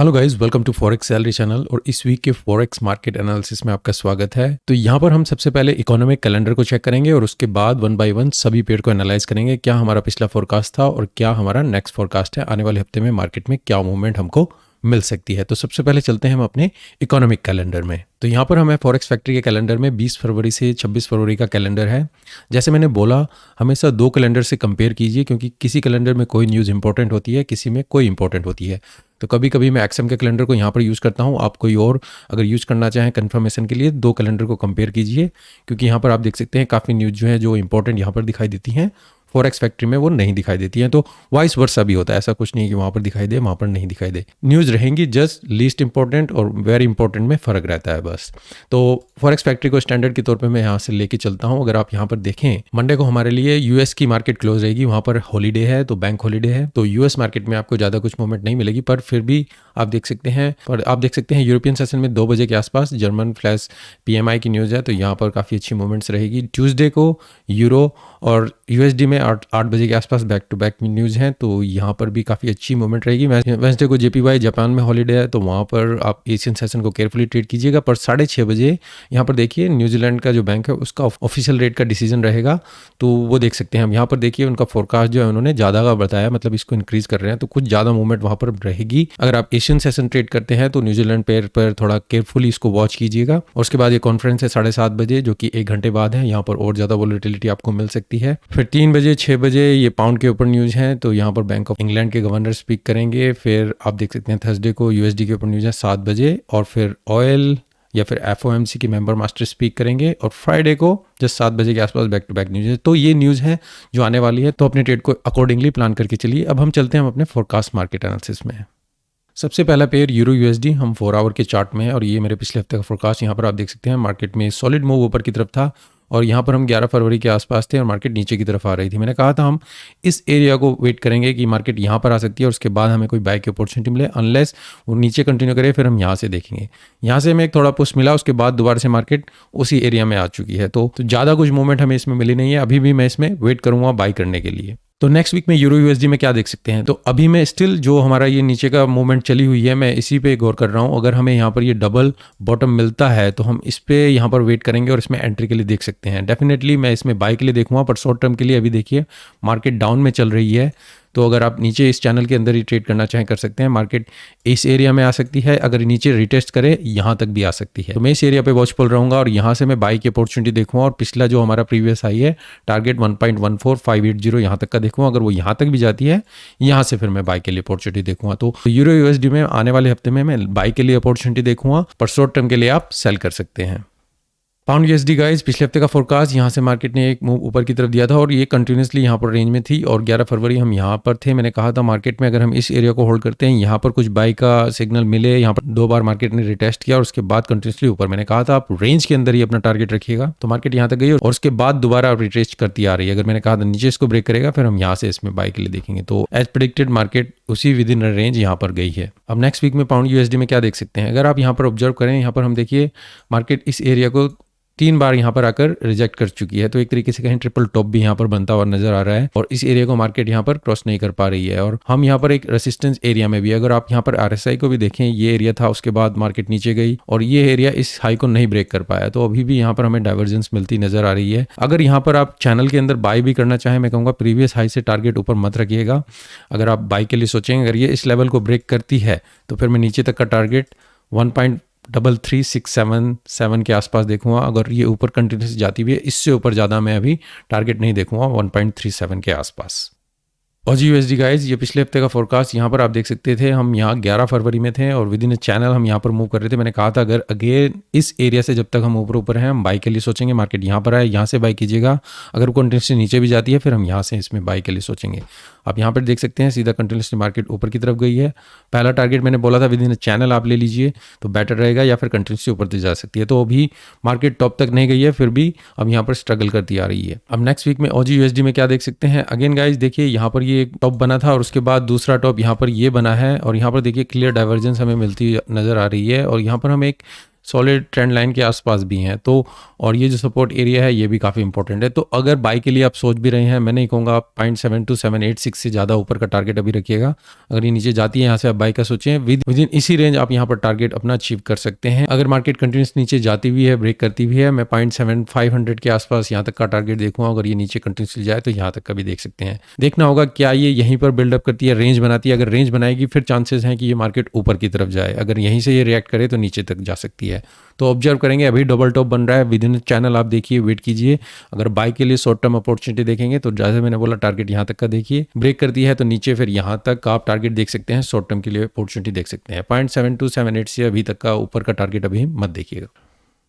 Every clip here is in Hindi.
Hello guys, welcome to forex salary channel. और इस वीक के फॉरेक्स मार्केट एनालिसिस में आपका स्वागत है। तो यहाँ पर हम सबसे पहले इकोनॉमिक कैलेंडर को चेक करेंगे और उसके बाद वन बाय वन सभी पेयर को एनालाइज करेंगे, क्या हमारा पिछला फोरकास्ट था और क्या हमारा नेक्स्ट फोरकास्ट है, आने वाले हफ्ते में मार्केट में क्या मूवमेंट हमको मिल सकती है। तो सबसे पहले चलते हैं हम अपने इकोनॉमिक कैलेंडर में। तो यहाँ पर हमें फॉरेक्स फैक्ट्री के कैलेंडर में 20 फरवरी से 26 फरवरी का कैलेंडर है। जैसे मैंने बोला, हमेशा दो कैलेंडर से कंपेयर कीजिए, क्योंकि किसी कैलेंडर में कोई न्यूज़ इंपॉर्टेंट होती है, किसी में कोई इंपॉर्टेंट होती है। तो कभी कभी मैं एक्सएम के कैलेंडर को यहाँ पर यूज़ करता हूँ। आप कोई और अगर यूज़ करना चाहें कंफर्मेशन के लिए, दो कैलेंडर को कंपेयर कीजिए, क्योंकि यहाँ पर आप देख सकते हैं काफ़ी न्यूज़ जो है जो इंपॉर्टेंट यहाँ पर दिखाई देती हैं, फॉरेक्स फैक्ट्री में वो नहीं दिखाई देती हैं। तो वाइस वर्सा भी होता है, ऐसा कुछ नहीं कि वहाँ पर दिखाई दे वहाँ पर नहीं दिखाई दे। न्यूज़ रहेंगी, जस्ट लीस्ट इंपॉर्टेंट और वेरी इंपॉर्टेंट में फ़र्क रहता है बस। तो फॉरेक्स फैक्ट्री को स्टैंडर्ड के तौर पे मैं यहाँ से लेके चलता हूँ। अगर आप यहाँ पर देखें, मंडे को हमारे लिए यूएस की मार्केट क्लोज रहेगी, वहाँ पर हॉलीडे है, तो बैंक हॉलीडे है, तो यूएस मार्केट में आपको ज़्यादा कुछ मूवमेंट नहीं मिलेगी। पर फिर भी आप देख सकते हैं यूरोपियन सेशन में 2 बजे के आसपास जर्मन फ्लैश पीएमआई की न्यूज़ है, तो यहाँ पर काफ़ी अच्छी मूवमेंट्स रहेगी। ट्यूसडे को यूरो और यूएसडी में 8 बजे के आसपास बैक टू बैक न्यूज़ हैं, तो यहाँ पर भी काफ़ी अच्छी मूवमेंट रहेगी। वेंसडे को जेपीवाई जापान में हॉलीडे है, तो वहाँ पर आप एशियन सेशन को केयरफुली ट्रेड कीजिएगा। पर 6:30 बजे यहाँ पर देखिए न्यूजीलैंड का जो बैंक है उसका ऑफिशियल रेट का डिसीजन रहेगा, तो वो देख सकते हैं हम। यहाँ पर देखिए उनका फोरकास्ट जो है उन्होंने ज़्यादा का बताया, मतलब इसको इंक्रीज कर रहे हैं, तो कुछ ज़्यादा मूवमेंट वहाँ पर रहेगी। अगर आप एशियन सेशन ट्रेड करते हैं तो न्यूजीलैंड पेयर पर थोड़ा केयरफुली इसको वॉच कीजिएगा। और उसके बाद ये कॉन्फ्रेंस है 7:30 बजे, जो कि 1 घंटे बाद है, यहाँ पर और ज़्यादा वॉलेटिलिटी आपको मिल सकती है। फिर 3 बजे 6 बजे ये पाउंड के ऊपर न्यूज़ है, तो यहाँ पर बैंक ऑफ इंग्लैंड के गवर्नर स्पीक करेंगे। फिर आप देख सकते हैं थर्सडे को यूएसडी के ऊपर न्यूज़ है 7 बजे, और फिर ऑयल या फिर एफओएमसी के मेंबर मास्टर स्पीक करेंगे। और फ्राइडे को जस्ट 7 बजे के आसपास बैक टू बैक न्यूज़ है। तो ये न्यूज़ है जो आने वाली है, तो अपने ट्रेड को अकॉर्डिंगली प्लान करके चलिए। अब हम चलते हैं हम अपने फोरकास्ट मार्केट एनालिसिस में। सबसे पहला पेयर यूरो यूएसडी, हम 4 आवर के चार्ट में है, और ये मेरे पिछले हफ्ते का फोरकास्ट। यहाँ पर आप देख सकते हैं मार्केट में सॉलिड मूव ऊपर की तरफ था, और यहाँ पर हम 11 फरवरी के आसपास थे और मार्केट नीचे की तरफ आ रही थी। मैंने कहा था हम इस एरिया को वेट करेंगे कि मार्केट यहाँ पर आ सकती है और उसके बाद हमें कोई बाय की अपॉर्चुनिटी मिले, अनलेस वो नीचे कंटिन्यू करे, फिर हम यहाँ से देखेंगे। यहाँ से हमें एक थोड़ा पुश मिला, उसके बाद दोबारा से मार्केट उसी एरिया में आ चुकी है, तो ज़्यादा कुछ मूवमेंट हमें इसमें मिली नहीं है। अभी भी मैं इसमें वेट करूँगा बाई करने के लिए। तो नेक्स्ट वीक में यूरो यूएसडी में क्या देख सकते हैं, तो अभी मैं स्टिल जो हमारा ये नीचे का मूवमेंट चली हुई है, मैं इसी पे गौर कर रहा हूँ। अगर हमें यहाँ पर ये डबल बॉटम मिलता है तो हम इस पे यहाँ पर वेट करेंगे और इसमें एंट्री के लिए देख सकते हैं। डेफिनेटली मैं इसमें बाय के लिए देखूंगा, पर शॉर्ट टर्म के लिए अभी देखिए मार्केट डाउन में चल रही है, तो अगर आप नीचे इस चैनल के अंदर ही ट्रेड करना चाहें कर सकते हैं। मार्केट इस एरिया में आ सकती है, अगर नीचे रिटेस्ट करे यहाँ तक भी आ सकती है, तो मैं इस एरिया पे वॉचफुल रहूंगा और यहाँ से मैं बाई की अपॉर्चुनिटी देखूंगा। और पिछला जो हमारा प्रीवियस हाई है टारगेट 1.14580 यहाँ तक का देखूंगा, अगर वो यहाँ तक भी जाती है यहाँ से फिर मैं बाई के लिए अपॉर्चुनिटी देखूंगा। तो यूरो यूएसडी में आने वाले हफ्ते में मैं बाई के लिए अपॉर्चुनिटी देखूंगा, पर शॉर्ट टर्म के लिए आप सेल कर सकते हैं। पाउंड यूएसडी गाइस, पिछले हफ्ते का फोरकास्ट, यहाँ से मार्केट ने एक मूव ऊपर की तरफ दिया था और ये कंटिन्यूसली यहाँ पर रेंज में थी, और 11 फरवरी हम यहाँ पर थे। मैंने कहा था मार्केट में अगर हम इस एरिया को होल्ड करते हैं, यहाँ पर कुछ बाई का सिग्नल मिले, यहाँ पर 2 बार मार्केट ने रिटेस्ट किया और उसके बाद कंटिन्यूसली ऊपर, मैंने कहा था आप रेंज के अंदर ही अपना टारगेट रखिएगा। तो मार्केट यहाँ तक गई और उसके बाद दोबारा रिटेस्ट करती आ रही है। अगर मैंने कहा था नीचे इसको ब्रेक करेगा, फिर हम यहाँ से इसमें बाई के लिए देखेंगे। तो एज प्रेडिक्टेड मार्केट उसी विद इन रेंज यहाँ पर गई है। अब नेक्स्ट वीक में पाउंड यूएसडी में क्या देख सकते हैं, अगर आप यहाँ पर ऑब्जर्व करें, यहाँ पर हम देखिए मार्केट इस एरिया को 3 बार यहाँ पर आकर रिजेक्ट कर चुकी है, तो एक तरीके से कहीं ट्रिपल टॉप भी यहाँ पर बनता हुआ नजर आ रहा है, और इस एरिया को मार्केट यहाँ पर क्रॉस नहीं कर पा रही है। और हम यहाँ पर एक रेसिस्टेंस एरिया में भी, अगर आप यहाँ पर आरएसआई को भी देखें, ये एरिया था, उसके बाद मार्केट नीचे गई और ये एरिया इस हाई को नहीं ब्रेक कर पाया, तो अभी भी यहाँ पर हमें डाइवर्जेंस मिलती नजर आ रही है। अगर यहाँ पर आप चैनल के अंदर बाय भी करना चाहें, मैं कहूँगा प्रीवियस हाई से टारगेट ऊपर मत रखिएगा। अगर आप बाय के लिए सोचेंगे, अगर ये इस लेवल को ब्रेक करती है तो फिर मैं नीचे तक का टारगेट 1.33677 के आसपास देखूंगा। अगर ये ऊपर कंटिन्यूस जाती हुई है, इससे ऊपर ज़्यादा मैं अभी टारगेट नहीं देखूंगा, 1.37 के आसपास। ऑजी यूएसडी गाइज, ये पिछले हफ्ते का फोरकास्ट, यहाँ पर आप देख सकते थे हम यहाँ 11 फरवरी में थे और विद इन चैनल हम यहाँ पर मूव कर रहे थे। मैंने कहा था अगर अगेन इस एरिया से जब तक हम ऊपर हैं, हम बाई के लिए सोचेंगे। मार्केट यहाँ पर आए, यहाँ से बाई कीजिएगा, अगर वो कंटिन्यूसली नीचे भी जाती है फिर हम यहाँ से इसमें बाई के लिए सोचेंगे। आप यहाँ पर देख सकते हैं सीधा कंटिन्यूसली मार्केट ऊपर की तरफ गई है। पहला टारगेट मैंने बोला था विद इन चैनल आप ले लीजिए तो बेटर रहेगा, या फिर कंटिन्यूसली ऊपर तक जा सकती है। तो अभी मार्केट टॉप तक नहीं गई है, फिर भी अब यहाँ पर स्ट्रगल करती आ रही है। अब नेक्स्ट वीक में ऑजी यूएसडी में क्या देख सकते हैं, अगेन गाइज देखिए यहाँ पर ये एक टॉप बना था और उसके बाद दूसरा टॉप यहाँ पर ये बना है, और यहाँ पर देखिए क्लियर डाइवर्जेंस हमें मिलती नजर आ रही है। और यहाँ पर हम एक सॉलिड ट्रेंड लाइन के आसपास भी हैं। तो और ये जो सपोर्ट एरिया है ये भी काफ़ी इंपॉर्टेंट है। तो अगर बाई के लिए आप सोच भी रहे हैं, मैं नहीं कहूँगा आप 0.72786 से ज़्यादा ऊपर का टारगेट अभी रखिएगा। अगर ये नीचे जाती है यहाँ से आप बाई का सोचें, विद इन इसी रेंज आप यहाँ पर टारगेट अपना अचीव कर सकते हैं। अगर मार्केट कंटिन्यूस नीचे जाती भी है, ब्रेक करती भी है, मैं 0.7500 के आसपास यहाँ तक का टारगेट देखूंगा। अगर ये नीचे कंटिन्यूसली जाए तो यहाँ तक का भी देख सकते हैं। देखना होगा क्या ये यहीं पर बिल्डअप करती है, रेंज बनाती है। अगर रेंज बनाएगी फिर चांसेस हैं कि ये मार्केट ऊपर की तरफ जाए। अगर यहीं से ये रिएक्ट करे तो नीचे तक जा सकती है। तो ऑब्जर्व करेंगे, अभी डबल टॉप बन रहा है विद इन चैनल, आप देखिए, वेट कीजिए। अगर बाई के लिए शॉर्ट टर्म अपॉर्चुनिटी देखेंगे तो जैसे मैंने बोला टारगेट यहाँ तक का देखिए, ब्रेक करती है तो नीचे फिर यहाँ तक आप टारगेट देख सकते हैं, शॉर्ट टर्म के लिए अपॉर्चुनिटी देख सकते हैं। 0.7278 से अभी तक का ऊपर का टारगेट अभी मत देखिएगा।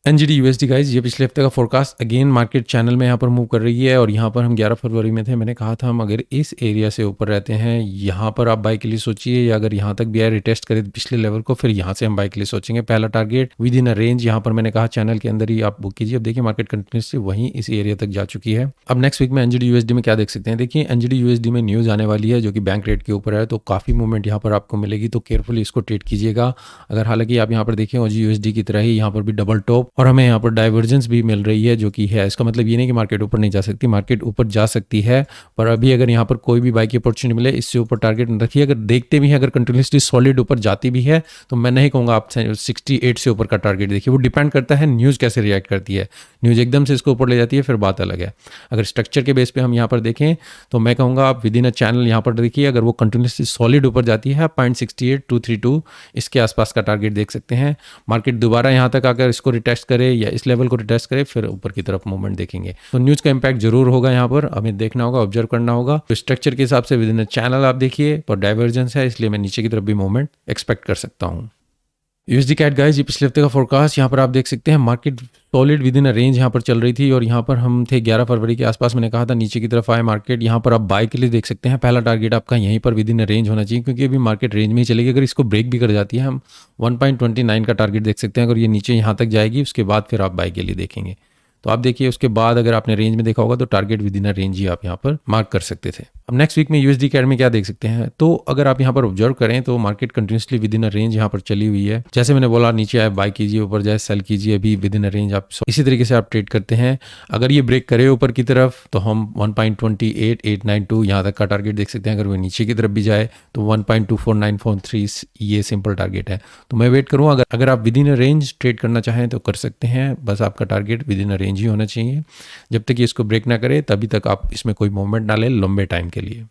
एनजीडी यूएसडी गाइज, ये पिछले हफ्ते का फोरकास्ट अगेन मार्केट चैनल में यहाँ पर मूव कर रही है और यहाँ पर हम 11 फरवरी में थे। मैंने कहा था हम अगर इस एरिया से ऊपर रहते हैं यहाँ पर आप बाई के लिए सोचिए, या अगर यहाँ तक भी आए रिटेस्ट करे पिछले लेवल को, फिर यहाँ से हम बाई के लिए सोचेंगे। पहला target within a range, यहाँ पर मैंने कहा चैनल के अंदर ही आप बुक कीजिए। अब देखिए मार्केट कंटिन्यूसली वहीं इस एरिया तक जा चुकी है। अब नेक्स्ट वीक में एनजीडी यूएसडी में क्या देख सकते हैं, देखिए एनजीडी यूएसडी में न्यूज़ आने वाली है जो कि बैंक रेट के ऊपर है, तो काफ़ी मूवमेंट यहाँ पर आपको मिलेगी, तो केयरफुली इसको ट्रेड कीजिएगा। अगर हालांकि आप यहाँ पर देखें ओजी यूएसडी की तरह ही यहाँ पर भी डबल टॉप और हमें यहाँ पर डाइवर्जेंस भी मिल रही है जो कि है। इसका मतलब ये नहीं कि मार्केट ऊपर नहीं जा सकती, मार्केट ऊपर जा सकती है, पर अभी अगर यहाँ पर कोई भी बाई की अपॉर्चुनिटी मिले इससे ऊपर टारगेट न रखिए। अगर देखते भी हैं, अगर कंटिन्यूसली सॉलिड ऊपर जाती भी है तो मैं नहीं कहूँगा आप 68 से ऊपर का टारगेट देखिए। वो डिपेंड करता है न्यूज़ कैसे रिएक्ट करती है। न्यूज़ एकदम से इसको ऊपर ले जाती है फिर बात अलग है। अगर स्ट्रक्चर के बेस पे हम यहाँ पर देखें तो मैं कहूँगा आप विद इन अ चैनल यहाँ पर देखिए, अगर वो कंटिन्यूसली सॉलिड ऊपर जाती है 0.68232 इसके आसपास का टारगेट देख सकते हैं। मार्केट दोबारा यहाँ तक अगर इसको रिटेस्ट करे या इस लेवल को रिटेस्ट करे फिर ऊपर की तरफ मूवमेंट देखेंगे। तो न्यूज़ का इंपैक्ट जरूर होगा, यहाँ पर हमें देखना होगा, ऑब्जर्व करना होगा। तो स्ट्रक्चर के हिसाब से विद इन चैनल आप देखिए, पर डाइवर्जेंस है इसलिए मैं नीचे की तरफ भी मूवमेंट एक्सपेक्ट कर सकता हूँ। यूएसडी कैट गाइस, ये पिछले हफ्ते का फोरकास्ट यहाँ पर आप देख सकते हैं। Market solid with in a range यहाँ पर चल रही थी और यहाँ पर हम थे 11 फरवरी के आसपास। मैंने कहा था नीचे की तरफ आए मार्केट, यहाँ पर आप बाय के लिए देख सकते हैं। पहला टारगेट आपका यहीं पर विद इन अ रेंज होना चाहिए क्योंकि अभी मार्केट रेंज में ही चलेगी। अगर इसको ब्रेक भी कर जाती है हम 1.29 का टारगेट देख सकते हैं। अगर ये नीचे यहाँ तक जाएगी उसके बाद फिर आप बाय के लिए देखेंगे। तो आप देखिए उसके बाद अगर आपने रेंज में देखा होगा तो target within a range ही आप यहाँ पर मार्क कर सकते थे। अब नेक्स्ट वीक में यूएसडी कैट में क्या देख सकते हैं, तो अगर आप यहाँ पर ऑब्जर्व करें तो market continuously with in a range यहाँ पर चली हुई है। जैसे मैंने बोला नीचे आए बाय कीजिए, ऊपर जाए सेल कीजिए, अभी विद इन अ रेंज आप इसी तरीके से आप ट्रेड करते हैं। अगर ये ब्रेक करे ऊपर की तरफ तो हम 1.28892 यहाँ तक का टारगेट देख सकते हैं। अगर वो नीचे की तरफ भी जाए तो 1.24943 ये सिंपल टारगेट है। तो मैं वेट करूँ, अगर आप within a range trade करना चाहें तो कर सकते हैं। बस आपका target within a range ही होना चाहिए। जब तक ये इसको ब्रेक ना करे तभी तक आप इसमें कोई मूवमेंट ना लें लंबे टाइम के लिए।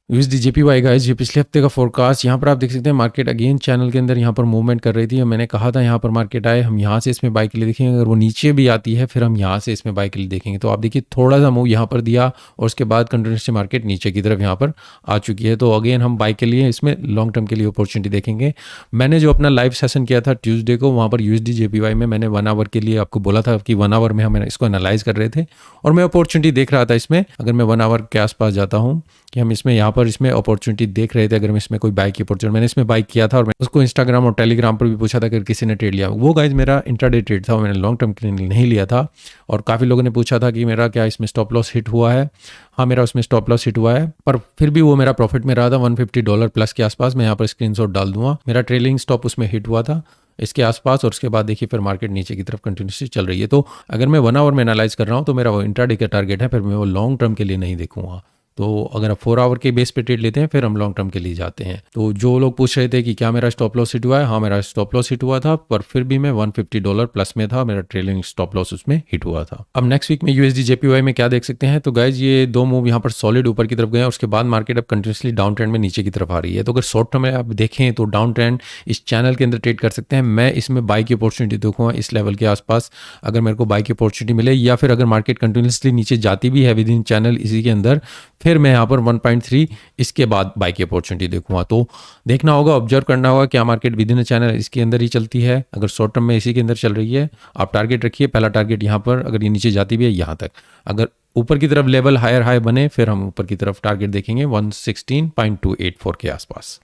यूएसडी जेपीवाई गाइस, ये पिछले हफ्ते का फोरकास्ट यहाँ पर आप देख सकते हैं। मार्केट अगेन चैनल के अंदर यहाँ पर मूवमेंट कर रही थी और मैंने कहा था यहाँ पर मार्केट आए हम यहाँ से इसमें बाय के लिए देखेंगे। अगर वो नीचे भी आती है फिर हम यहाँ से इसमें बाय के लिए देखेंगे। तो आप देखिए थोड़ा सा मूव यहाँ पर दिया और उसके बाद कंटिन्यूसली मार्केट नीचे की तरफ यहाँ पर आ चुकी है। तो अगेन हम बाय के लिए इसमें लॉन्ग टर्म के लिए अपॉर्चुनिटी देखेंगे। मैंने जो अपना लाइव सेशन किया था ट्यूसडे को, वहाँ पर यूएसडी जेपीवाई में मैंने 1 आवर के लिए आपको बोला था कि 1 आवर में हम इसको एनालाइज कर रहे थे और मैं अपॉर्चुनिटी देख रहा था इसमें। अगर मैं 1 आवर के आसपास जाता हूँ कि हम इसमें यहाँ पर इसमें अपॉर्चुनिटी देख रहे थे, अगर मैं इसमें कोई बाय की अपॉर्चुनिटी, मैंने इसमें बाय किया था और मैं उसको इंस्टाग्राम और टेलीग्राम पर भी पूछा था अगर किसी ने ट्रेड लिया। वो गाइज मेरा इंट्राडे ट्रेड था, मैंने लॉन्ग टर्म के लिए नहीं लिया था। और काफ़ी लोगों ने पूछा था कि मेरा क्या इसमें स्टॉप लॉस हिट हुआ है। हाँ, मेरा उसमें स्टॉप लॉस हिट हुआ है, पर फिर भी वो मेरा प्रॉफिट में रहा था $150 प्लस के आसपास। मैं यहाँ पर स्क्रीनशॉट डाल दूंगा, मेरा ट्रेलिंग स्टॉप उसमें हिट हुआ था इसके आसपास। और उसके बाद देखिए फिर मार्केट नीचे की तरफ कंटिन्यूसली चल रही है। तो अगर मैं 1 आवर में एनालाइज कर रहा हूँ तो मेरा वो इंट्राडे का टारगेट है, फिर मैं वो लॉन्ग टर्म के लिए नहीं देखूंगा। तो अगर आप 4 आवर के बेस पे ट्रेड लेते हैं फिर हम लॉन्ग टर्म के लिए जाते हैं। तो जो लोग पूछ रहे थे कि क्या मेरा स्टॉप लॉस हिट हुआ है, हाँ मेरा स्टॉप लॉस हिट हुआ था, पर फिर भी मैं $150 प्लस में था, मेरा ट्रेलिंग स्टॉप लॉस उसमें हिट हुआ था। अब नेक्स्ट वीक में यूएसडी जेपीवाई में क्या देख सकते हैं, तो गाइज ये दो मूव यहाँ पर सॉलिड ऊपर की तरफ गए और उसके बाद मार्केट अब कंटिन्यूसली डाउन ट्रेंड में नीचे की तरफ आ रही है। तो अगर शॉर्ट टर्म में आप देखें तो डाउन ट्रेंड इस चैनल के अंदर ट्रेड कर सकते हैं। मैं इसमें बाय की अपॉर्चुनिटी देखूंगा इस लेवल के आसपास। अगर मेरे को बाय की अपॉर्चुनिटी मिले या फिर अगर मार्केट कंटिन्यूसली नीचे जाती भी है विद इन चैनल इसी के अंदर, फिर मैं यहाँ पर 1.3 इसके बाद बाय की अपॉर्चुनिटी देखूंगा। तो देखना होगा, ऑब्जर्व करना होगा क्या मार्केट विद इन चैनल इसके अंदर ही चलती है। अगर शॉर्ट टर्म में इसी के अंदर चल रही है आप टारगेट रखिए। पहला टारगेट यहाँ पर, अगर ये नीचे जाती भी है यहाँ तक, अगर ऊपर की तरफ लेवल हायर हाई बने फिर हम ऊपर की तरफ टारगेट देखेंगे 116.284 के आसपास।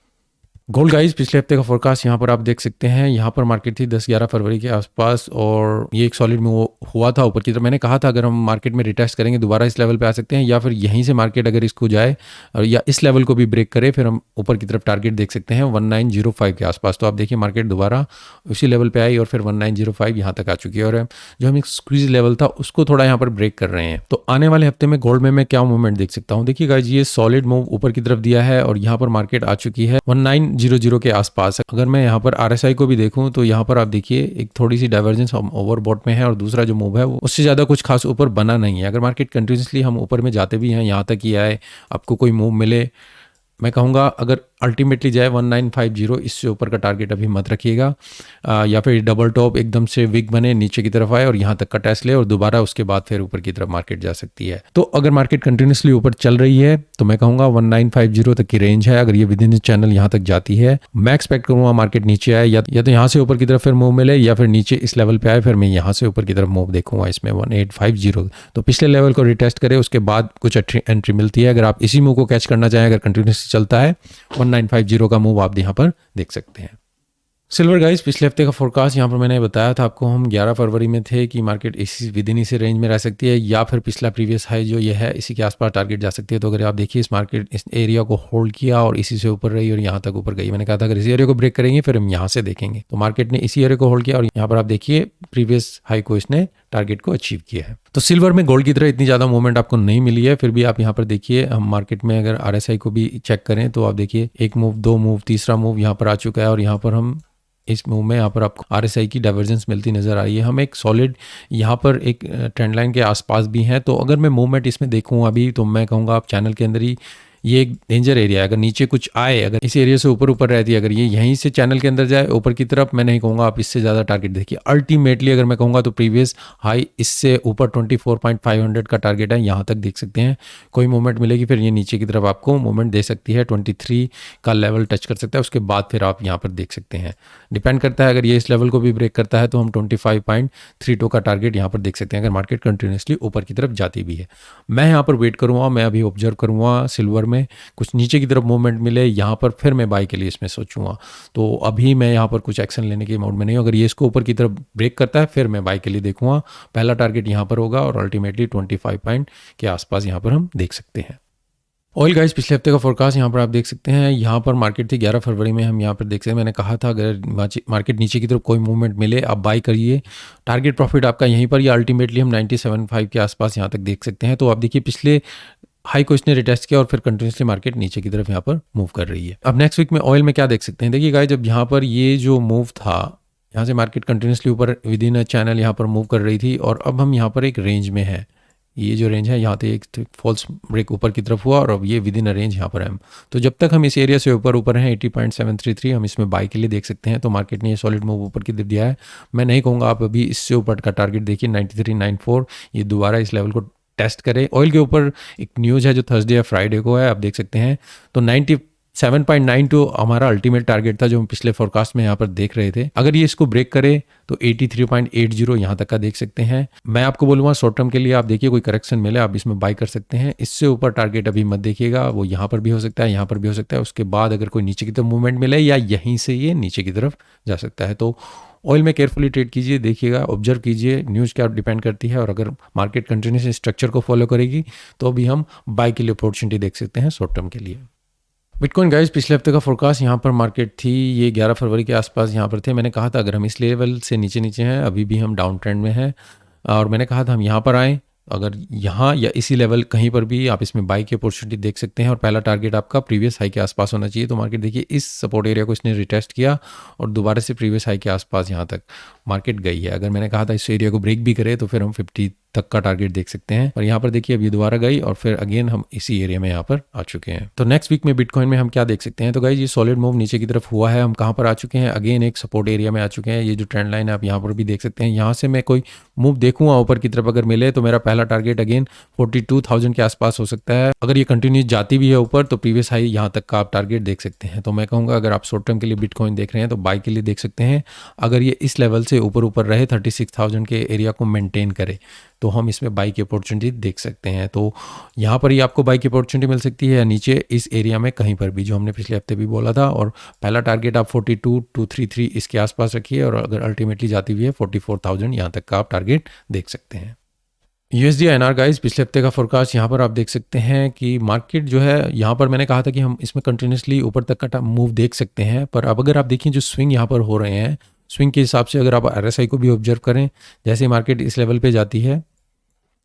गोल्ड गाइस पिछले हफ्ते का फोरकास्ट यहाँ पर आप देख सकते हैं। यहाँ पर मार्केट थी 10-11 फरवरी के आसपास और ये एक सॉलिड मूव हुआ था ऊपर की तरफ। मैंने कहा था अगर हम मार्केट में रिटेस्ट करेंगे दोबारा इस लेवल पे आ सकते हैं, या फिर यहीं से मार्केट अगर इसको जाए और या इस लेवल को भी ब्रेक करे फिर हम ऊपर की तरफ टारगेट देख सकते हैं 1905 के आसपास। तो आप देखिए मार्केट दोबारा उसी लेवल पर आई और फिर 1905 यहाँ तक आ चुकी है और जो हम एक स्क्वीज लेवल था उसको थोड़ा यहाँ पर ब्रेक कर रहे हैं। तो आने वाले हफ्ते में गोल्ड में मैं क्या मूवमेंट देख सकता हूँ? देखिए गाइस ये सॉलिड मूव ऊपर की तरफ दिया है और यहाँ पर मार्केट आ चुकी है 1900 के आसपास। अगर मैं यहाँ पर RSI को भी देखूं तो यहाँ पर आप देखिए एक थोड़ी सी डाइवर्जेंस ओवरबॉट में है और दूसरा जो मूव है वो उससे ज़्यादा कुछ खास ऊपर बना नहीं है। अगर मार्केट कंटिन्यूसली हम ऊपर में जाते भी हैं, यहाँ तक ही आए, आपको कोई मूव मिले, मैं कहूँगा अगर अल्टीमेटली जाए 1950 इससे ऊपर का टारगेट अभी मत रखिएगा, या फिर डबल टॉप एकदम से विक बने नीचे की तरफ आए और यहाँ तक का टेस्ट ले और दोबारा उसके बाद फिर ऊपर की तरफ मार्केट जा सकती है। तो अगर मार्केट कंटिन्यूसली ऊपर चल रही है तो मैं कहूँगा 1950 तक की रेंज है। अगर ये विद इन चैनल यहाँ तक जाती है, मैं एक्सपेक्ट करूँगा मार्केट नीचे आए या तो यहाँ से ऊपर की तरफ फिर मूव मिले या फिर नीचे इस लेवल पे आए, फिर मैं यहाँ से ऊपर की तरफ मूव देखूंगा इसमें 1850। तो पिछले लेवल को रिटेस्ट करे उसके बाद कुछ एंट्री मिलती है। अगर आप इसी मूव को कैच करना चाहें, अगर कंटिन्यूसली चलता है 1950 का मूव आप यहाँ पर देख सकते हैं। सिल्वर गाइस पिछले हफ्ते का फोरकास्ट यहाँ पर मैंने बताया था आपको, हम 11 फरवरी में थे कि मार्केट इसी विद इन इसी रेंज में रह सकती है या फिर पिछला प्रीवियस हाई जो ये है इसी के आसपास टारगेट जा सकती है। तो अगर आप देखिए इस मार्केट इस एरिया को होल्ड किया और इसी से ऊपर रही और यहाँ तक ऊपर गई। मैंने कहा था अगर इस एरिया को ब्रेक करेंगे फिर हम यहाँ से देखेंगे। तो मार्केट ने इसी एरिया को होल्ड किया और यहाँ पर आप देखिए प्रीवियस हाई को इसने टारगेट को अचीव किया है। तो सिल्वर में गोल्ड की तरह इतनी ज़्यादा मूवमेंट आपको नहीं मिली है, फिर भी आप यहाँ पर देखिए हम मार्केट में अगर RSI को भी चेक करें तो आप देखिए एक मूव, दो मूव, तीसरा मूव यहाँ पर आ चुका है और यहाँ पर हम इस मूव में यहाँ पर आपको RSI की डाइवर्जेंस मिलती नजर आ रही है। हम एक सॉलिड यहाँ पर एक ट्रेंड लाइन के आसपास भी हैं। तो अगर मैं मूवमेंट इसमें देखूँ अभी तो मैं कहूँगा आप चैनल के अंदर ही ये एक डेंजर एरिया है। अगर नीचे कुछ आए, अगर इस एरिया से ऊपर ऊपर रहती है, अगर ये यहीं से चैनल के अंदर जाए ऊपर की तरफ, मैं नहीं कहूँगा आप इससे ज़्यादा टारगेट देखिए। अल्टीमेटली अगर मैं कहूँगा तो प्रीवियस हाई इससे ऊपर 24,500 का टारगेट है, यहाँ तक देख सकते हैं। कोई मूवमेंट मिलेगी फिर ये नीचे की तरफ आपको मूवमेंट दे सकती है, 23 का लेवल टच कर सकता है, उसके बाद फिर आप यहाँ पर देख सकते हैं। डिपेंड करता है, अगर ये इस लेवल को भी ब्रेक करता है तो हम 25.32 का टारगेट यहाँ पर देख सकते हैं अगर मार्केट कंटिन्यूसली ऊपर की तरफ जाती भी है। मैं यहाँ पर वेट करूँगा, मैं अभी ऑब्जर्व करूँगा सिल्वर में कुछ नीचे की तरफ मूवमेंट मिले यहाँ पर फिर मैं बाय के लिए इसमें सोचूंगा। तो अभी मैं यहाँ पर कुछ एक्शन लेने के मोड में नहीं हूँ। अगर ये इसको ऊपर की तरफ ब्रेक करता है फिर मैं बाय के लिए देखूंगा। पहला टारगेट यहाँ पर होगा और अल्टीमेटली 25 पॉइंट के आसपास यहाँ पर हम देख सकते हैं। ऑयल गाइस पिछले हफ्ते का फोरकास्ट यहाँ पर आप देख सकते हैं। यहाँ पर मार्केट थी 11 फरवरी में, हम यहाँ पर देख सकते हैं। मैंने कहा था अगर मार्केट नीचे की तरफ कोई मूवमेंट मिले आप बाय करिए, टारगेट प्रॉफिट आपका यहीं पर, या अल्टीमेटली हम 97.5 के आसपास यहाँ तक देख सकते हैं। तो आप देखिए पिछले हाई को इसने रिटेस्ट किया और फिर कंटिन्यूसली मार्केट नीचे की तरफ यहाँ पर मूव कर रही है। अब नेक्स्ट वीक में ऑयल में क्या देख सकते हैं? देखिए गाइस जब यहाँ पर ये जो मूव था, यहाँ से मार्केट कंटिन्यूसली ऊपर विद इन अ चैनल यहाँ पर मूव कर रही थी और अब हम यहाँ पर एक रेंज में है। ये जो रेंज है यहाँ पे एक फॉल्स ब्रेक ऊपर की तरफ हुआ और अब ये विद इन अ रेंज यहाँ पर है। तो जब तक हम इस एरिया से ऊपर हैं 80.733 हम इसमें बाय के लिए देख सकते हैं। तो मार्केट ने ये सॉलिड मूव ऊपर की तरफ दिया है। मैं नहीं कहूँगा आप अभी इससे ऊपर का टारगेट देखिए 93.94, ये दोबारा इस लेवल को टेस्ट करे। ऑयल के ऊपर एक न्यूज़ है जो थर्सडे या फ्राइडे को है, आप देख सकते हैं। तो 97.92 हमारा अल्टीमेट टारगेट था जो हम पिछले फोरकास्ट में यहाँ पर देख रहे थे। अगर ये इसको ब्रेक करे तो 83.80 यहाँ तक का देख सकते हैं। मैं आपको बोलूँगा शॉर्ट टर्म के लिए आप देखिए कोई करेक्शन मिले आप इसमें बाय कर सकते हैं। इससे ऊपर टारगेट अभी मत देखिएगा, वो यहाँ पर भी हो सकता है, यहाँ पर भी हो सकता है। उसके बाद अगर कोई नीचे की तरफ मूवमेंट मिले या यहीं से ये नीचे की तरफ जा सकता है। तो ऑयल में केयरफुली ट्रेड कीजिए, देखिएगा, ऑब्जर्व कीजिए न्यूज़ क्या डिपेंड करती है। और अगर मार्केट कंटिन्यूस स्ट्रक्चर को फॉलो करेगी तो अभी हम बाय के लिए अपॉर्चुनिटी देख सकते हैं शॉर्ट टर्म के लिए। बिटकॉइन गाइस पिछले हफ्ते का फोरकास्ट यहाँ पर मार्केट थी ये 11 फरवरी के आसपास यहाँ पर थे। मैंने कहा था अगर हम इस लेवल से नीचे हैं, अभी भी हम डाउन ट्रेंड में हैं और मैंने कहा था हम यहाँ पर आएँ, अगर यहाँ या इसी लेवल कहीं पर भी आप इसमें बाई की अपॉर्चुनिटी देख सकते हैं। और पहला टारगेट आपका प्रीवियस हाई के आसपास होना चाहिए। तो मार्केट देखिए इस सपोर्ट एरिया को इसने रिटेस्ट किया और दोबारा से प्रीवियस हाई के आसपास यहाँ तक मार्केट गई है। अगर मैंने कहा था इस एरिया को ब्रेक भी करे तो फिर हम 50 तक का टारगेट देख सकते हैं। और यहाँ पर देखिए अब ये दोबारा गई और फिर अगेन हम इसी एरिया में यहाँ पर आ चुके हैं। तो नेक्स्ट वीक में बिटकॉइन में हम क्या देख सकते हैं? तो गाइस ये सॉलिड मूव नीचे की तरफ हुआ है, हम कहाँ पर आ चुके हैं? अगेन एक सपोर्ट एरिया में आ चुके हैं। ये जो ट्रेंड लाइन है आप यहाँ पर भी देख सकते हैं। यहाँ से मैं कोई मूव देखूंगा ऊपर की तरफ अगर मिले तो मेरा पहला पहला टारगेट अगेन 42,000 के आसपास हो सकता है। अगर ये कंटिन्यू जाती भी है ऊपर तो प्रीवियस हाई यहाँ तक का आप टारगेट देख सकते हैं। तो मैं कहूँगा अगर आप शॉर्ट टर्म के लिए बिटकॉइन देख रहे हैं तो बाय के लिए देख सकते हैं। अगर ये इस लेवल से ऊपर रहे 36,000 के एरिया को मेंटेन करे तो हम इसमें बाई की अपॉर्चुनिटी देख सकते हैं। तो यहाँ पर ही आपको बाई की अपॉर्चुनिटी मिल सकती है या नीचे इस एरिया में कहीं पर भी, जो हमने पिछले हफ्ते भी बोला था। और पहला टारगेट आप 42,233 इसके आसपास रखिए और अगर अल्टीमेटली जाती हुई है 44,000 यहाँ तक का आप टारगेट देख सकते हैं। USD INR गाइस पिछले हफ्ते का फोरकास्ट यहाँ पर आप देख सकते हैं कि मार्केट जो है यहाँ पर मैंने कहा था कि हम इसमें कंटिन्यूसली ऊपर तक का मूव देख सकते हैं। पर अब अगर आप देखिए जो स्विंग यहाँ पर हो रहे हैं, स्विंग के हिसाब से अगर आप RSI को भी ऑब्जर्व करें, जैसे मार्केट इस लेवल पे जाती है,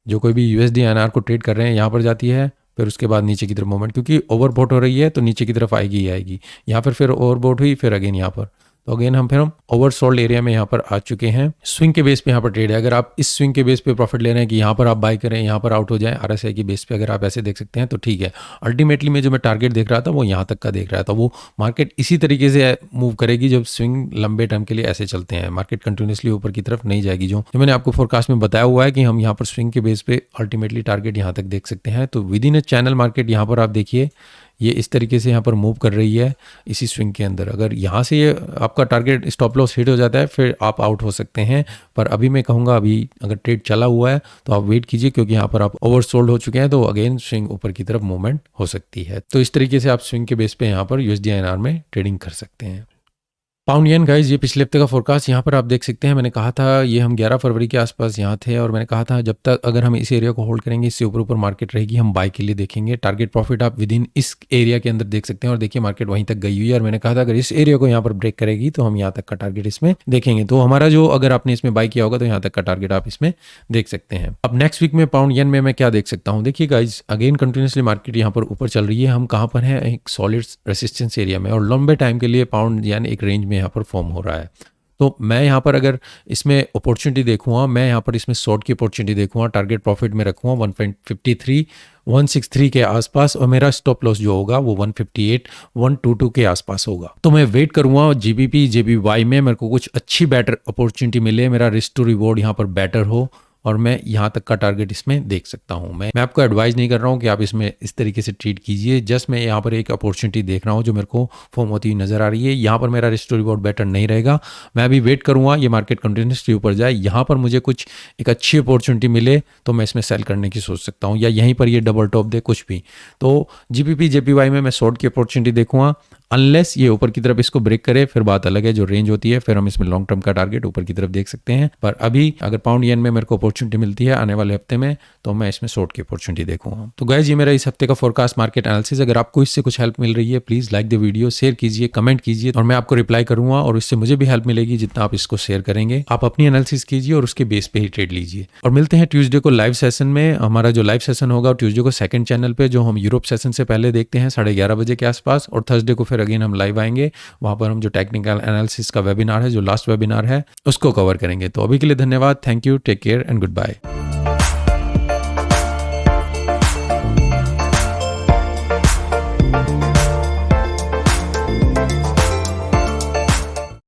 जो कोई भी USD INR को ट्रेड कर रहे हैं यहाँ पर जाती है, फिर उसके बाद नीचे की तरफ मूवमेंट, क्योंकि ओवरबॉट हो रही है तो नीचे की तरफ आएगी ही आएगी। यहाँ पर फिर ओवरबॉट हुई, फिर अगेन यहाँ पर, तो अगेन हम ओवरसोल्ड एरिया में यहाँ पर आ चुके हैं। स्विंग के बेस पे यहाँ पर ट्रेड है। अगर आप इस स्विंग के बेस पे प्रॉफिट ले रहे हैं कि यहाँ पर आप बाय करें, यहाँ पर आउट हो जाए, RSI की बेस पे अगर आप ऐसे देख सकते हैं तो ठीक है। अल्टीमेटली में जो मैं टारगेट देख रहा था वो यहाँ तक का देख रहा था। वो मार्केट इसी तरीके से मूव करेगी जब स्विंग लंबे टर्म के लिए ऐसे चलते हैं। मार्केट कंटिन्यूसली ऊपर की तरफ नहीं जाएगी, जो मैंने आपको फोरकास्ट में बताया हुआ है कि हम यहाँ पर स्विंग के बेस पे अल्टीमेटली टारगेट यहाँ तक देख सकते हैं। तो with in a channel market यहाँ पर आप देखिए ये इस तरीके से यहाँ पर मूव कर रही है इसी स्विंग के अंदर। अगर यहाँ से ये आपका टारगेट स्टॉप लॉस हिट हो जाता है फिर आप आउट हो सकते हैं। पर अभी मैं कहूँगा अभी अगर ट्रेड चला हुआ है तो आप वेट कीजिए, क्योंकि यहाँ पर आप ओवरसोल्ड हो चुके हैं तो अगेन स्विंग ऊपर की तरफ मूवमेंट हो सकती है। तो इस तरीके से आप स्विंग के बेस पे यहाँ पर USD INR में ट्रेडिंग कर सकते हैं। पाउंड येन गाइज ये पिछले हफ्ते का फोरकास्ट यहाँ पर आप देख सकते हैं। मैंने कहा था ये हम 11 फरवरी के आसपास यहाँ थे और मैंने कहा था जब तक अगर हम इस एरिया को होल्ड करेंगे, इससे ऊपर मार्केट रहेगी, हम बाय के लिए देखेंगे। टारगेट प्रॉफिट आप विद इन इस एरिया के अंदर देख सकते हैं और देखिए मार्केट वहीं तक गई हुई है। और मैंने कहा था अगर इस एरिया को यहाँ पर ब्रेक करेगी तो हम यहाँ तक का टारगेट इसमें देखेंगे। तो हमारा जो अगर आपने इसमें बाय किया होगा तो यहाँ तक का टारगेट आप इसमें देख सकते हैं। अब नेक्स्ट वीक में पाउंड येन में मैं क्या देख सकता हूँ, देखिए गाइज अगेन कंटिन्यूसली मार्केट यहाँ पर ऊपर चल रही है। हम कहाँ पर हैं, एक सॉलिड रेसिस्टेंस एरिया में, और लंबे टाइम के लिए पाउंड येन एक रेंज में यहाँ पर फॉर्म हो रहा है। तो मैं यहाँ पर अगर इसमें अपॉर्चुनिटी देखूंगा, मैं यहाँ पर इसमें शॉर्ट की अपॉर्चुनिटी देखूंगा। टारगेट प्रॉफिट में रखूंगा 153-163 के आसपास, और मेरा स्टॉप लॉस जो होगा वो 158-122 के आसपास होगा। तो मैं वेट करूंगा GBP JPY में मेरे को कुछ अच्छी बेटर अपॉर्चुनिटी मिले, मेरा रिस्क टू रिवॉर्ड यहाँ पर बेटर हो और मैं यहाँ तक का टारगेट इसमें देख सकता हूँ। मैं आपको एडवाइस नहीं कर रहा हूँ कि आप इसमें इस तरीके से ट्रीट कीजिए। जस्ट मैं यहाँ पर एक अपॉर्चुनिटी देख रहा हूँ जो मेरे को फॉर्म होती हुई नजर आ रही है। यहाँ पर मेरा रिस्क टू रिवॉर्ड बेटर नहीं रहेगा। मैं अभी वेट करूँगा ये मार्केट कंटिन्यूसली ऊपर जाए, यहाँ पर मुझे कुछ एक अच्छी अपॉर्चुनिटी मिले तो मैं इसमें सेल करने की सोच सकता हूँ, या यहीं पर ये डबल टॉप दे कुछ भी। तो GBP JPY में मैं शॉर्ट की अपॉर्चुनिटी देखूंगा, अनलेस ये ऊपर की तरफ इसको ब्रेक करे फिर बात अलग है, जो रेंज होती है फिर हम इसमें लॉन्ग टर्म का टारगेट ऊपर की तरफ देख सकते हैं। पर अभी अगर पाउंड येन में मेरे को अपॉर्चुनिटी मिलती है आने वाले हफ्ते में तो मैं इसमें शॉर्ट की अपॉर्चुनिटी देखूंगा। तो गाइस ये मेरा इस हफ्ते का फोरकास्ट मार्केट एनालिसिस। अगर आपको इससे कुछ हेल्प मिल रही है please like the video, share कीजिए, कमेंट कीजिए और मैं आपको रिप्लाई करूंगा और इससे मुझे भी हेल्प मिलेगी जितना आप इसको शेयर करेंगे। आप अपनी एनालिसिस कीजिए और उसके बेस पे ही ट्रेड लीजिए। और मिलते हैं ट्यूसडे को लाइव सेशन में। हमारा जो लाइव सेशन होगा ट्यूसडे को सेकंड चैनल पे, जो हम यूरोप सेशन से पहले देखते हैं 11:30 बजे के आसपास, और थर्सडे को फिर अगेन हम लाइव आएंगे। वहां पर हम जो टेक्निकल एनालिसिस का वेबिनार है, जो लास्ट वेबिनार है, उसको कवर करेंगे। तो अभी के लिए धन्यवाद, thank you, take care and good bye.